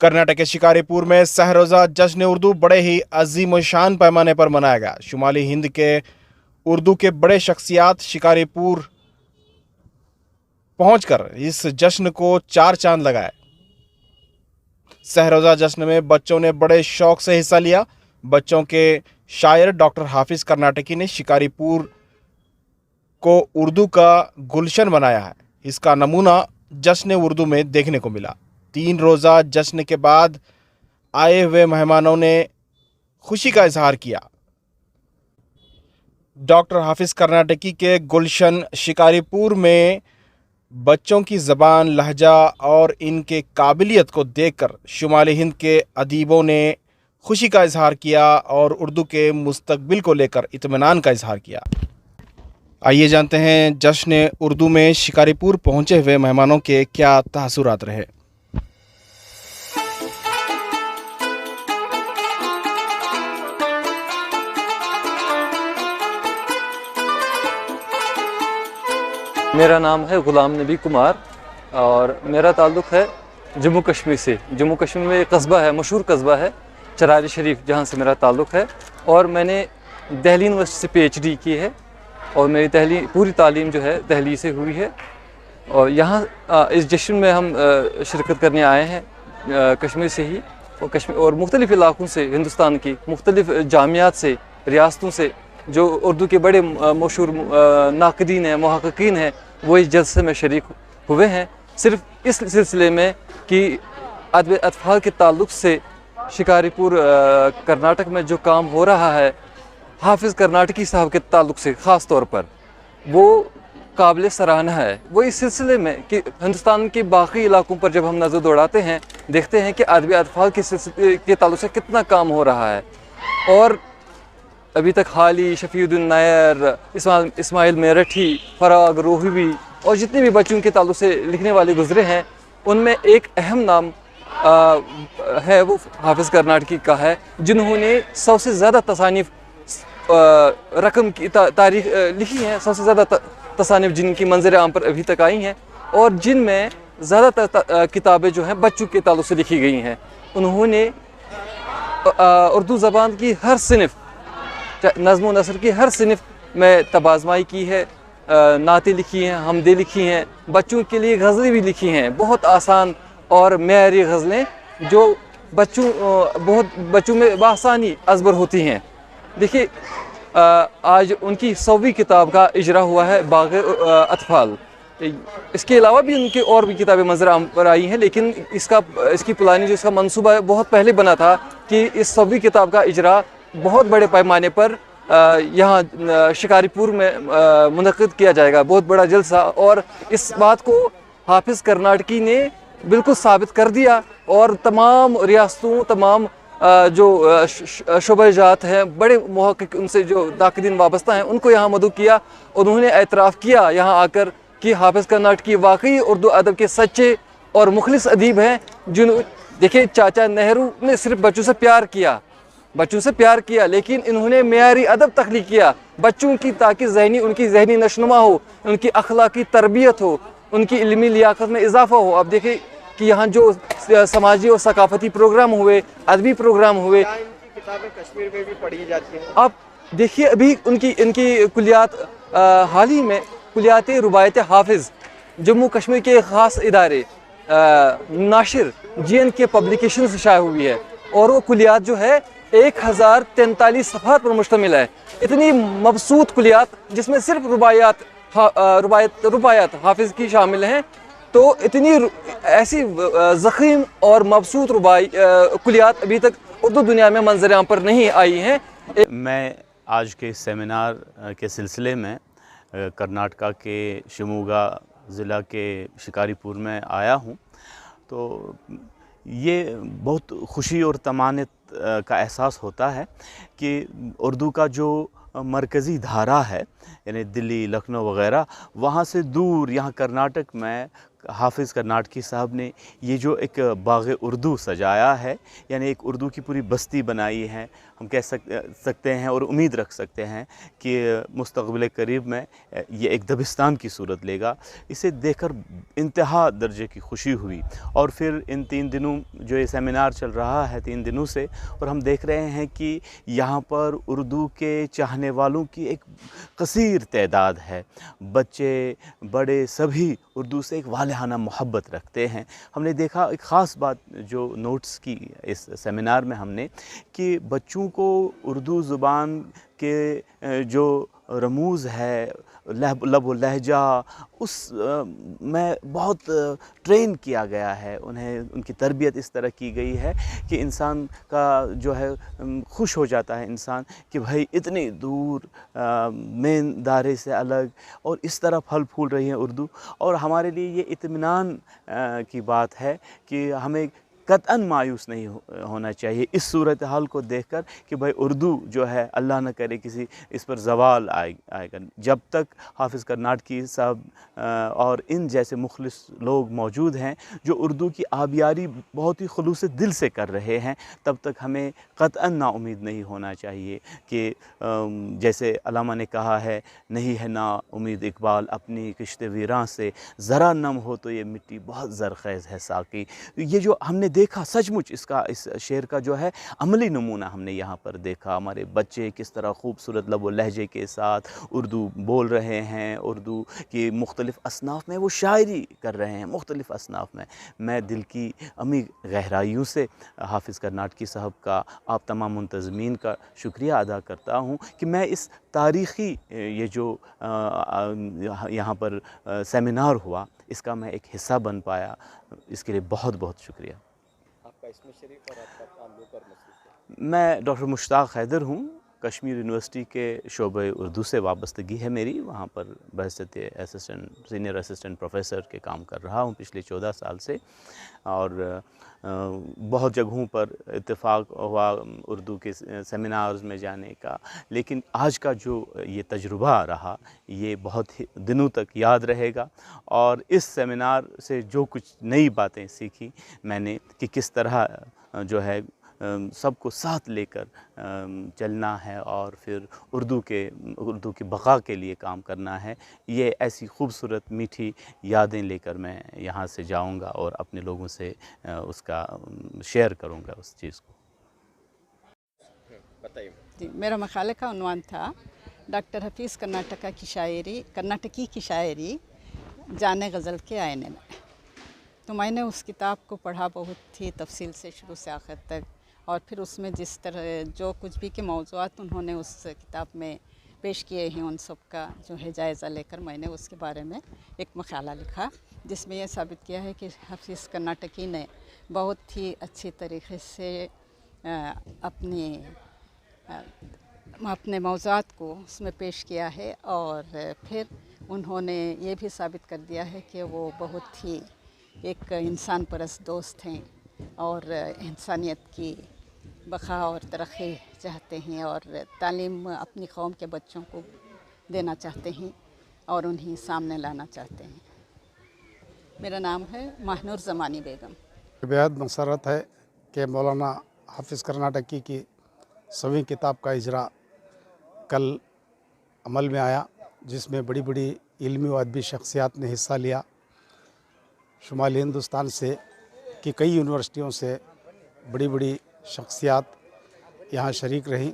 कर्नाटक के शिकारीपुर में सहरोज़ा जश्न उर्दू बड़े ही अजीम शान पैमाने पर मनाया गया। शुमाली हिंद के उर्दू के बड़े शख्सियात शिकारीपुर पहुंचकर इस जश्न को चार चांद लगाए। सहरोज़ा जश्न में बच्चों ने बड़े शौक से हिस्सा लिया। बच्चों के शायर डॉक्टर हाफिज कर्नाटकी ने शिकारीपुर को उर्दू का गुलशन बनाया है। इसका नमूना जश्न उर्दू में देखने को मिला। 3 रोज़ा जश्न के बाद आए हुए मेहमानों ने खुशी का इजहार किया। डॉक्टर हाफिज कर्नाटकी के गुलशन शिकारीपुर में बच्चों की ज़बान, लहजा और इनके काबिलियत को देखकर शुमाली हिंद के अदीबों ने खुशी का इजहार किया और उर्दू के मुस्तकबिल को लेकर इत्मीनान का इजहार किया। आइए जानते हैं जश्न उर्दू में शिकारीपुर पहुंचे हुए मेहमानों के क्या तासुरात रहे। मेरा नाम है ग़ुलाम नबी कुमार और मेरा ताल्लुक़ है जम्मू कश्मीर से। जम्मू कश्मीर में एक कस्बा है, मशहूर कस्बा है चरारी शरीफ, जहाँ से मेरा ताल्लुक़ है। और मैंने दिल्ली यूनिवर्सिटी से PhD की है और मेरी पूरी तालीम जो है दिल्ली से हुई है। और यहाँ इस जश्न में हम शिरकत करने आए हैं कश्मीर से ही, और कश्मीर और मुख्तलिफ़ इलाक़ों से, हिंदुस्तान की मुख्तलिफ़ जामियात से, रियासतों से जो उर्दू के बड़े मशहूर नाक़दीन हैं, मुहक़्क़ीन हैं, वो इस जलसे में शरीक हुए हैं। सिर्फ इस सिलसिले में कि अदब अतफ़ाल के ताल्लुक़ से शिकारीपुर कर्नाटक में जो काम हो रहा है हाफिज़ कर्नाटकी साहब के ताल्लुक़ से ख़ास तौर पर, वो काबिल सराहना है। वो इस सिलसिले में कि हिंदुस्तान के बाकी इलाक़ों पर जब हम नज़र दौड़ाते हैं, देखते हैं कि अदब अतफ़ाल के ताल्लुक़ से कितना काम हो रहा है। और अभी तक हाली, शफ़ीउद्दीन नायर, इस्माइल मेरठी, फ़राग रोहवी और जितने भी बच्चों के ताल्लुक़ से लिखने वाले गुज़रे हैं, उनमें एक अहम नाम है वो हाफिज़ कर्नाटकी का है, जिन्होंने सबसे ज़्यादा तसानीफ़ रकम की तारीख़ लिखी हैं। सबसे ज़्यादा तसानीफ़ जिनकी मंज़र आम पर अभी तक आई हैं और जिनमें ज़्यादातर किताबें जो हैं बच्चों के ताल्लुक़ से लिखी गई हैं। उन्होंने उर्दू ज़बान की हर सिनफ़, नज़्म व नसर की हर सिनफ़ में तबाज़माई की है, नातें लिखी हैं, हमदें लिखी हैं, बच्चों के लिए गज़लें भी लिखी हैं, बहुत आसान और मेयारी गज़लें जो बच्चों में बआसानी अज़बर होती हैं। देखिए, आज उनकी 100वीं किताब का इजरा हुआ है बाग़ अतफ़ाल। इसके अलावा भी उनकी और भी किताबें मंज़र आम पर आई हैं, लेकिन इसकी प्लानिंग, जो इसका मंसूबा है, बहुत पहले बना था कि इस 100वीं किताब का इजरा बहुत बड़े पैमाने पर यहाँ शिकारीपुर में मुनक़्क़िद किया जाएगा, बहुत बड़ा जलसा। और इस बात को हाफिज़ कर्नाटकी ने बिल्कुल साबित कर दिया और तमाम रियासतों, तमाम जो शुबहजात हैं, बड़े मुहक़्क़िक़ उनसे जो नाक़दीन वाबस्ता हैं, उनको यहाँ मदऊ किया। उन्होंने एतराफ़ किया यहाँ आकर कि हाफिज़ कर्नाटकी वाकई उर्दू अदब के सच्चे और मुखलिस अदीब हैं। देखिए, चाचा नेहरू ने सिर्फ बच्चों से प्यार किया, लेकिन इन्होंने मेयारी अदब तख्लीक़ किया बच्चों की, ताकि उनकी ज़हनी नशनुमा हो, उनकी अखलाकी तरबियत हो, उनकी इल्मी लियाकत में इजाफ़ा हो। अब देखिए कि यहाँ जो समाजी और सकाफ़ती प्रोग्राम हुए, अदबी प्रोग्राम हुए, किताबें कश्मीर में भी पढ़ी जाती हैं। आप देखिए, अभी इनकी कुलियात, हाल ही में कुलियात रुबायत हाफिज़ जम्मू कश्मीर के ख़ास इदारे नाशिर GNK पब्लिकेशन से शाया हुई है और वो कुलियात जो है 1043 सफ़हात पर मुश्तमिल है। इतनी मबसूत कुलियात, जिसमें सिर्फ रुबायात हाफिज़ की शामिल हैं। तो इतनी ऐसी ज़ख़ीम और मबसूत कुलियात अभी तक उर्दू दुनिया में मंज़र आम पर नहीं आई हैं। मैं आज के सेमिनार के सिलसिले में कर्नाटका के शिमोगा ज़िला के शिकारीपुर में आया हूँ। तो ये बहुत खुशी और तमान्नत का एहसास होता है कि उर्दू का जो मरकज़ी धारा है, यानी दिल्ली, लखनऊ वग़ैरह, वहाँ से दूर यहाँ कर्नाटक में हाफिज़ कर्नाटकी साहब ने ये जो एक बाग़ उर्दू सजाया है, यानी एक उर्दू की पूरी बस्ती बनाई है, हम कह सकते हैं और उम्मीद रख सकते हैं कि मुस्तक़बिल करीब में ये एक दबिस्तान की सूरत लेगा। इसे देखकर इंतहा दर्जे की खुशी हुई। और फिर इन 3 दिनों जो ये सेमिनार चल रहा है 3 दिनों से, और हम देख रहे हैं कि यहाँ पर उर्दू के चाहने वालों की एक कसीर तादाद है। बच्चे बड़े सभी उर्दू से एक वालिहाना मोहब्बत रखते हैं। हमने देखा एक ख़ास बात जो नोट्स की इस सेमिनार में हमने, कि बच्चों को उर्दू ज़ुबान के जो रमूज़ है, लब व लहजा, उस में बहुत ट्रेन किया गया है। उन्हें उनकी तरबियत इस तरह की गई है कि इंसान का जो है खुश हो जाता है इंसान कि भाई इतनी दूर मेन दायरे से अलग और इस तरह फल फूल रही है उर्दू। और हमारे लिए ये इत्मीनान की बात है कि हमें कतअन मायूस नहीं होना चाहिए इस सूरत हाल को देखकर कि भाई उर्दू जो है अल्लाह न करे किसी इस पर ज़वाल आएगा। जब तक हाफिज़ कर्नाटकी साहब और इन जैसे मुखलिस लोग मौजूद हैं जो उर्दू की आबियारी बहुत ही खुलूस दिल से कर रहे हैं, तब तक हमें कतअन नाउमीद नहीं होना चाहिए कि जैसे अल्लामा ने कहा है, नहीं है ना उम्मीद इकबाल अपनी किश्ते वीरां से, ज़रा नम हो तो ये मिट्टी बहुत ज़रख़ेज़ है साकी। ये जो हमने देखा सचमुच इसका, इस शेर का जो है अमली नमूना हमने यहाँ पर देखा। हमारे बच्चे किस तरह खूबसूरत लब व लहजे के साथ उर्दू बोल रहे हैं, उर्दू की मुख्तलिफ़ असनाफ़ में वो शायरी कर रहे हैं, मुख्तलिफ़ असनाफ़ में। मैं दिल की अमी गहराइयों से हाफिज़ कर्नाटकी साहब का, आप तमाम मुंतज़मीन का शुक्रिया अदा करता हूँ कि मैं इस तारीख़ी ये जो यहाँ पर सेमिनार हुआ, इसका मैं एक हिस्सा बन पाया। इसके लिए बहुत बहुत शुक्रिया। आपका इसमें शरीफ और आपका ताल्लुक़ और मसरूफ़ियत? मैं डॉक्टर मुश्ताक हैदर हूँ। कश्मीर यूनिवर्सिटी के शोबे उर्दू से वाबस्तगी है मेरी। वहाँ पर बहैसियत सीनियर असिस्टेंट प्रोफ़ेसर के काम कर रहा हूँ पिछले 14 साल से। और बहुत जगहों पर इत्तेफाक हुआ उर्दू के सेमिनार्स में जाने का, लेकिन आज का जो ये तजुर्बा रहा ये बहुत ही दिनों तक याद रहेगा। और इस सेमिनार से जो कुछ नई बातें सीखी मैंने कि किस तरह जो है सबको साथ लेकर चलना है और फिर उर्दू की बक़ा के लिए काम करना है, ये ऐसी खूबसूरत मीठी यादें लेकर मैं यहाँ से जाऊँगा और अपने लोगों से उसका शेयर करूँगा उस चीज़ को। बताइए। जी, मेरा मकाले का उन्वान था डॉक्टर हफीज़ कर्नाटकी की शायरी जाने गज़ल के आईने में। तो मैंने उस किताब को पढ़ा बहुत ही तफसील से शुरू से आखिर तक, और फिर उसमें जिस तरह जो कुछ भी के मौज़ूआत उन्होंने उस किताब में पेश किए हैं उन सब का जो है जायज़ा लेकर मैंने उसके बारे में एक मकाला लिखा, जिसमें यह साबित किया है कि हाफिज़ कर्नाटकी ने बहुत ही अच्छी तरीक़े से अपने मौज़ूआत को उसमें पेश किया है। और फिर उन्होंने ये भी साबित कर दिया है कि वो बहुत ही एक इंसान परस्त दोस्त हैं और इंसानियत की बक़ा और तरक्की चाहते हैं और तालीम अपनी कौम के बच्चों को देना चाहते हैं और उन्हें सामने लाना चाहते हैं। मेरा नाम है महनूर ज़मानी बेगम। बेहद मसरत है कि मौलाना हाफिज़ कर्नाटकी की 100वीं किताब का इजरा कल अमल में आया, जिसमें बड़ी बड़ी इल्मी व अदबी शख्सियात ने हिस्सा लिया। शुमाली हिंदुस्तान से कि कई यूनिवर्सिटियों से बड़ी बड़ी शख्सियात यहाँ शरीक रहीं।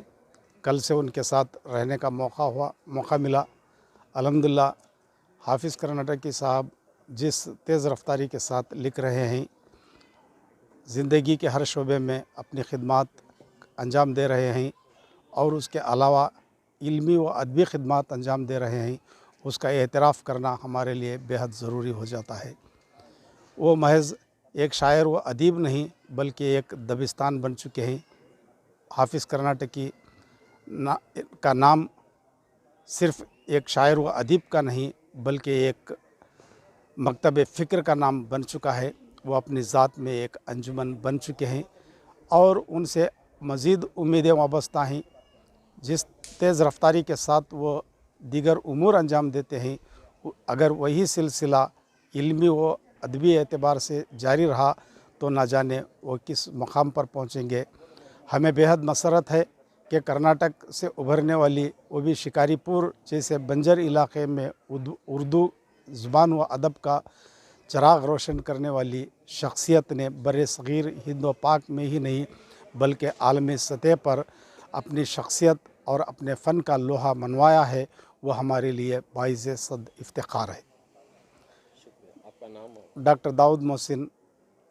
कल से उनके साथ रहने का मौका मिला। अल्हम्दुलिल्लाह हाफिज़ कर्नाटकी साहब जिस तेज़ रफ्तारी के साथ लिख रहे हैं, ज़िंदगी के हर शोबे में अपनी खिदमात अंजाम दे रहे हैं और उसके अलावा इल्मी व अदबी खिदमात अंजाम दे रहे हैं, उसका एतराफ़ करना हमारे लिए बेहद ज़रूरी हो जाता है। वो महज़ एक शायर व अदीब नहीं बल्कि एक दबिस्तान बन चुके हैं। हाफिज़ कर्नाटकी का नाम सिर्फ़ एक शायर व अदीब का नहीं बल्कि एक मकतब फ़िक्र का नाम बन चुका है। वो अपनी ज़ात में एक अंजुमन बन चुके हैं और उनसे मज़ीद उम्मीदें वाबस्ता हैं। जिस तेज़ रफ्तारी के साथ वो दीगर उमूर अंजाम देते हैं, अगर वही सिलसिला इल्मी व अदबी एतबार से जारी रहा तो ना जाने वो किस मकाम पर पहुँचेंगे। हमें बेहद मसरत है कि कर्नाटक से उभरने वाली वो भी शिकारीपुर जैसे बंजर इलाके में उर्दू ज़ुबान व अदब का चिराग रोशन करने वाली शख्सियत ने बरे सग़ीर हिंद व पाक में ही नहीं बल्कि आलमी सतह पर अपनी शख्सियत और अपने फ़न का लोहा मनवाया है, वो हमारे लिए बाइज़ सद इफ्तिखार है। आपका नाम? डॉक्टर दाऊद मोहसिन,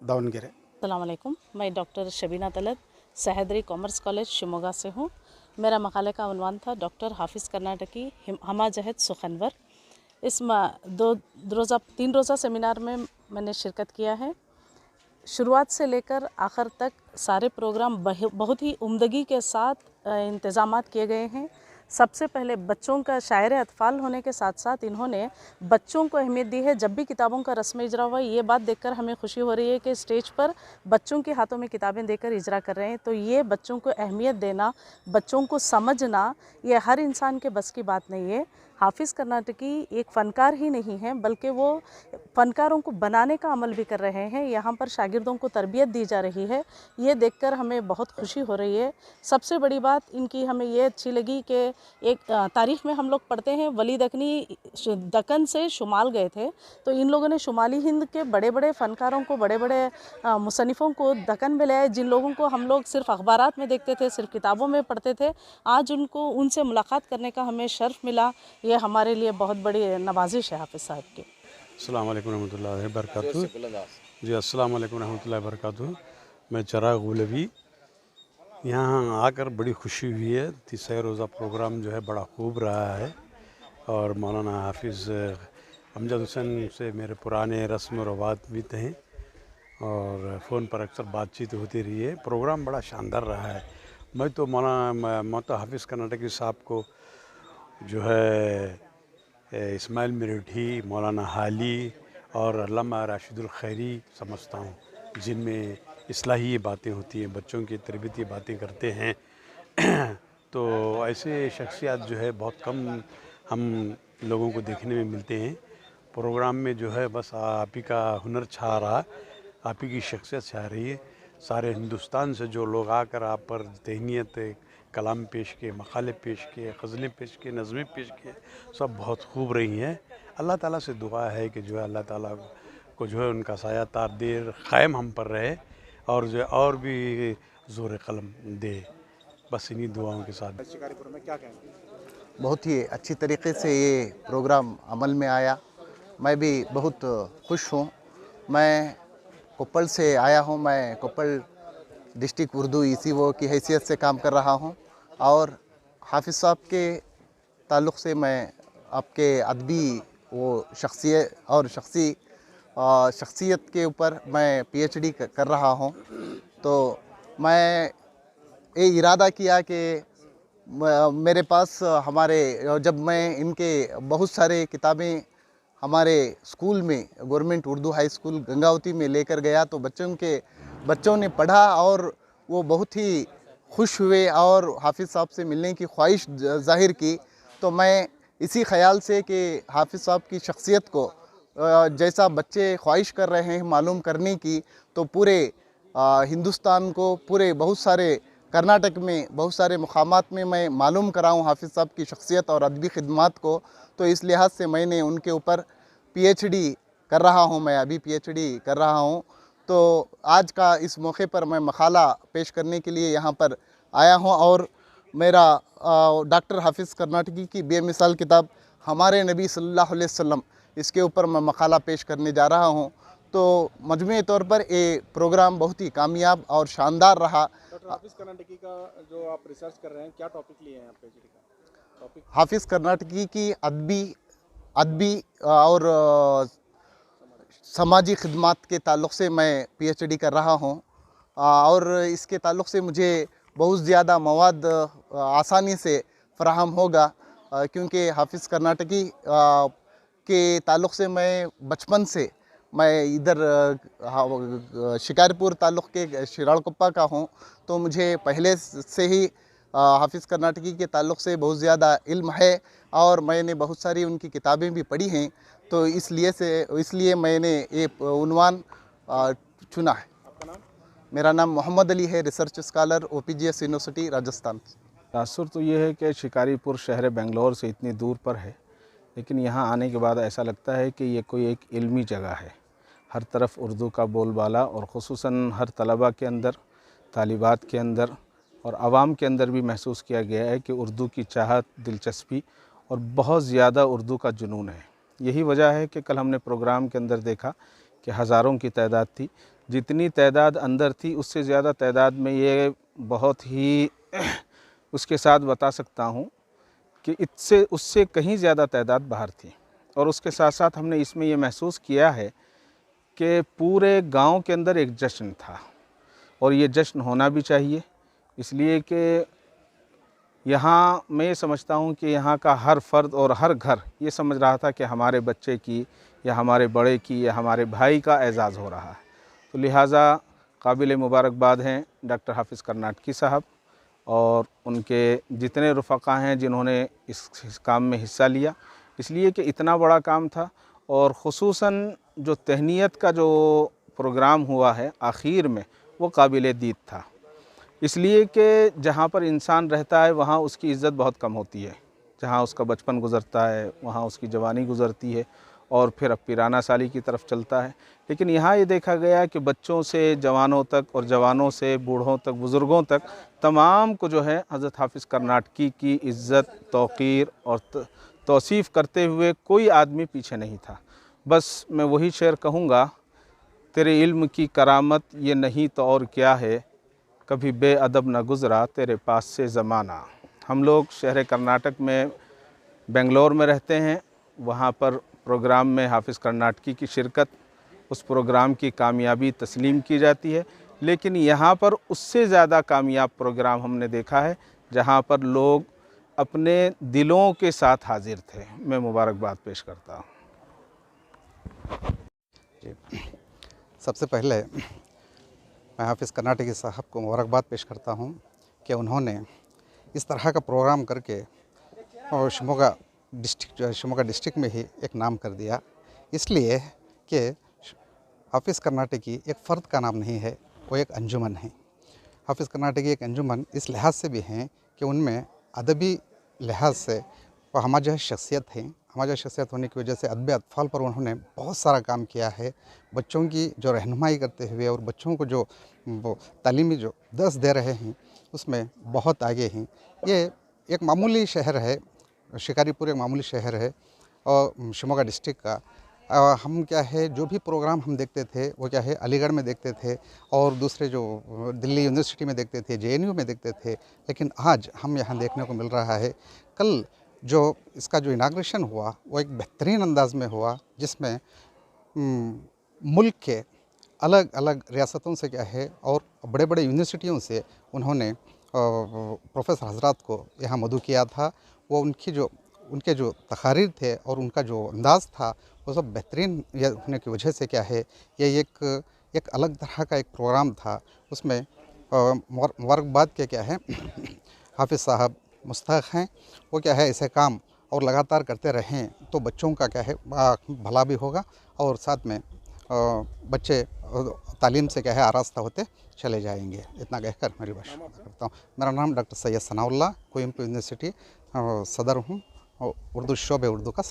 दावनगिरे। अस्सलाम वालेकुम, मैं doctor Shabina Talat Sahyadri commerce college Shimoga से हूँ। मेरा मकाले का उन्वान था डॉक्टर हाफिज़ कर्नाटकी हमा जहद सुखनवर। इस 3 रोज़ा सेमिनार में मैंने शिरकत किया है। शुरुआत से लेकर आखिर तक सारे प्रोग्राम बहुत ही उम्दगी के साथ इंतज़ामात किए गए हैं। सबसे पहले बच्चों का शायर अतफ़ाल होने के साथ साथ इन्होंने बच्चों को अहमियत दी है। जब भी किताबों का रस्म इजरा हुआ, ये बात देखकर हमें खुशी हो रही है कि स्टेज पर बच्चों के हाथों में किताबें देकर इजरा कर रहे हैं। तो ये बच्चों को अहमियत देना, बच्चों को समझना, ये हर इंसान के बस की बात नहीं है। हाफिज़ कर्नाटकी एक फ़नकार ही नहीं है बल्कि वो फ़नकारों को बनाने का अमल भी कर रहे हैं। यहाँ पर शागिर्दों को तरबियत दी जा रही है, ये देखकर हमें बहुत खुशी हो रही है। सबसे बड़ी बात इनकी हमें ये अच्छी लगी कि एक तारीख़ में हम लोग पढ़ते हैं वली दक्कनी दक्कन से शुमाल गए थे, तो इन लोगों ने शुमाली हिंद के बड़े बड़े फ़नकारों को, बड़े बड़े मुसन्निफ़ों को दक्कन में लाया। जिन लोगों को हम लोग सिर्फ़ अखबारात में देखते थे, सिर्फ़ किताबों में पढ़ते थे, आज उनसे मुलाकात करने का हमें शर्फ़ मिला। ये हमारे लिए बहुत बड़ी नवाजिश है हाफिज़ साहब की। अस्सलाम वालेकुम रहमतुल्लाहि व बरकातहू। जी अस्सलाम वालेकुम रहमतुल्लाहि व बरकातहू। मैं चिराग गुलवी, यहाँ आकर बड़ी खुशी हुई है। 3 रोज़ा प्रोग्राम जो है बड़ा खूब रहा है और मौलाना हाफिज़ अमजद हुसैन से मेरे पुराने रस्म और रवात भी थे और फ़ोन पर अक्सर बातचीत होती रही है। प्रोग्राम बड़ा शानदार रहा है। मैं तो हाफिज़ कर्नाटकी साहब को जो है इस्माइल मिर्ठी, मौलाना हाली और अल्लामा राशिदुल खैरी समझता हूँ, जिनमें इस्लाही बातें होती हैं, बच्चों की तरबियती बातें करते हैं। तो ऐसे शख्सियत जो है बहुत कम हम लोगों को देखने में मिलते हैं। प्रोग्राम में जो है बस आप ही का हुनर छा रहा, आप ही की शख्सियत छा रही है। सारे हिंदुस्तान से जो लोग आकर आप पर तहनीत कलाम पेश किए, मकाले पेश किए, ग़ज़लें पेश किए, नज़में पेश किए, सब बहुत खूब रही हैं। अल्लाह ताला से दुआ है कि जो है अल्लाह ताला को जो है उनका साया तार देर क़ायम हम पर रहे और जो है और भी ज़ोर कलम दे। बस इन्हीं दुआओं के साथ। शिकारीपुर में क्या कहेंगे? बहुत ही अच्छी तरीके से ये प्रोग्राम अमल में आया। मैं भी बहुत खुश हूँ। मैं कोप्पल से आया हूँ। मैं कोप्पल डिस्ट्रिक्ट उर्दू ECO की हैसियत से काम कर रहा हूँ और हाफिज़ साहब के ताल्लुक़ से मैं आपके अदबी वो शख्सियत के ऊपर मैं PhD कर रहा हूँ। तो मैं ये इरादा किया कि मेरे पास जब मैं इनके बहुत सारे किताबें हमारे स्कूल में, government Urdu high school Gangavati में लेकर गया, तो बच्चों ने पढ़ा और वो बहुत ही खुश हुए और हाफिज़ साहब से मिलने की ख्वाहिश ज़ाहिर की। तो मैं इसी ख़याल से कि हाफिज़ साहब की शख्सियत को जैसा बच्चे ख्वाहिश कर रहे हैं मालूम करने की, तो पूरे हिंदुस्तान को, पूरे बहुत सारे कर्नाटक में बहुत सारे मुकामात में मैं मालूम कराऊँ हाफिज़ साहब की शख्सियत और अदबी खिदमात को। तो इस लिहाज से मैंने उनके ऊपर PhD कर रहा हूँ। मैं अभी PhD कर रहा हूँ। तो आज का इस मौके पर मैं मकाला पेश करने के लिए यहाँ पर आया हूँ और मेरा डॉक्टर हाफिज़ कर्नाटकी की बेमिसाल किताब हमारे नबी सल्लल्लाहु अलैहि वसल्लम, इसके ऊपर मैं मकाला पेश करने जा रहा हूँ। तो मजमूई तौर पर ये प्रोग्राम बहुत ही कामयाब और शानदार रहा। डॉक्टर हाफिज़ कर्नाटकी का जो आप रिसर्च कर रहे हैं, क्या टॉपिक लिए हैं आप PhD का टॉपिक? हाफिज़ कर्नाटकी की अदबी और समाजी खिदमत के ताल्लुक़ से मैं PhD कर रहा हूँ और इसके ताल्लुक़ से मुझे बहुत ज़्यादा मवाद आसानी से फ़राहम होगा, क्योंकि हाफिज़ कर्नाटकी के ताल्लुक़ से मैं बचपन से मैं इधर शिकारीपुर ताल्लुक़ के शिरालकुप्पा का हूँ। तो मुझे पहले से ही हाफिज़ कर्नाटकी के ताल्लुक़ से बहुत ज़्यादा इल्म है और मैंने बहुत सारी उनकी किताबें भी पढ़ी हैं। तो इसलिए मैंने ये उन्वान चुना है। मेरा नाम मोहम्मद अली है, research scholar, OPGS university Rajasthan. तासुर तो ये है कि शिकारीपुर शहर बेंगलोर से इतनी दूर पर है, लेकिन यहाँ आने के बाद ऐसा लगता है कि ये कोई एक इल्मी जगह है। हर तरफ उर्दू का बोलबाला और ख़ुसूसन हर तलबा के अंदर, तालिबात के अंदर और आवाम के अंदर भी महसूस किया गया है कि उर्दू की चाहत, दिलचस्पी और बहुत ज़्यादा उर्दू का जुनून है। यही वजह है कि कल हमने प्रोग्राम के अंदर देखा कि हज़ारों की तादाद थी। जितनी तादाद अंदर थी उससे ज़्यादा तादाद में ये बहुत ही उसके साथ बता सकता हूँ कि उससे कहीं ज़्यादा तादाद बाहर थी। और उसके साथ साथ हमने इसमें ये महसूस किया है कि पूरे गांव के अंदर एक जश्न था और ये जश्न होना भी चाहिए, इसलिए कि यहाँ मैं ये समझता हूँ कि यहाँ का हर फ़र्द और हर घर ये समझ रहा था कि हमारे बच्चे की या हमारे बड़े की या हमारे भाई का एज़ाज़ हो रहा है। तो लिहाजा काबिल मुबारकबाद हैं डॉक्टर हाफिज़ कर्नाटकी साहब और उनके जितने रफ़क़ा हैं जिन्होंने इस काम में हिस्सा लिया, इसलिए कि इतना बड़ा काम था। और ख़ुसूसन जो तहनीत का जो प्रोग्राम हुआ है आखिर में, वो काबिल दीद था, इसलिए कि जहाँ पर इंसान रहता है वहाँ उसकी इज़्ज़त बहुत कम होती है। जहाँ उसका बचपन गुज़रता है वहाँ उसकी जवानी गुज़रती है और फिर अब पिराना साली की तरफ चलता है। लेकिन यहाँ ये देखा गया कि बच्चों से जवानों तक और जवानों से बूढ़ों तक, बुज़ुर्गों तक, तमाम को जो है हज़रत हाफिज़ कर्नाटकी की इज़्ज़त, तौक़ीर और तौसीफ़ करते हुए कोई आदमी पीछे नहीं था। बस मैं वही शेर कहूँगा, तेरे इल्म की करामत ये नहीं तो और क्या है, कभी बेअदब न गुज़रा तेरे पास से ज़माना। हम लोग शहर कर्नाटक में बेंगलोर में रहते हैं, वहाँ पर प्रोग्राम में हाफिज़ कर्नाटकी की शिरकत, उस प्रोग्राम की कामयाबी तस्लीम की जाती है। लेकिन यहाँ पर उससे ज़्यादा कामयाब प्रोग्राम हमने देखा है जहाँ पर लोग अपने दिलों के साथ हाजिर थे। मैं मुबारकबाद पेश करता हूँ। सबसे पहले मैं हाफिज़ कर्नाटकी साहब को मुबारकबाद पेश करता हूँ कि उन्होंने इस तरह का प्रोग्राम करके और शिमोगा डिस्ट्रिक्ट में ही एक नाम कर दिया। इसलिए कि हाफिज़ कर्नाटकी एक फ़र्द का नाम नहीं है, वो एक अंजुमन है। हाफिज़ कर्नाटकी एक अंजुमन इस लिहाज से भी हैं कि उनमें अदबी लिहाज से वो हमारा जो है शख्सियत है। हमारा शख्सियत होने की वजह से अदब अतफ़ाल पर उन्होंने बहुत सारा काम किया है। बच्चों की जो रहनुमाई करते हुए और बच्चों को जो तालीमी जो दर्स दे रहे हैं उसमें बहुत आगे हैं। ये एक मामूली शहर है, शिकारीपुर एक मामूली शहर है और शिमोगा डिस्ट्रिक्ट का। हम क्या है जो भी प्रोग्राम हम देखते थे वो क्या है अलीगढ़ में देखते थे और दूसरे जो दिल्ली यूनिवर्सिटी में देखते थे, JNU में देखते थे, लेकिन आज हम यहाँ देखने को मिल रहा है। कल जो इसका जो इनाग्रेशन हुआ वो एक बेहतरीन अंदाज में हुआ, जिसमें मुल्क के अलग अलग रियासतों से क्या है और बड़े बड़े यूनिवर्सिटियों से उन्होंने प्रोफेसर हजरात को यहाँ मदऊ किया था। वो उनके जो तकारीर थे और उनका जो अंदाज़ था वो सब बेहतरीन होने की वजह से क्या है ये एक अलग तरह का एक प्रोग्राम था। उसमें मुबारकबाद के क्या है हाफिज़ साहब मुस्तहक़ हैं। वो क्या है ऐसे काम और लगातार करते रहें तो बच्चों का क्या है भला भी होगा और साथ में बच्चे तालीम से क्या है आरास्ता होते चले जाएंगे। इतना कहकर मेरी बात करता हूँ। मेरा नाम डॉक्टर सैयद सनाउल्लाह, कोयम्बटूर यूनिवर्सिटी सदर हूँ और उर्दू शोबे उर्दू का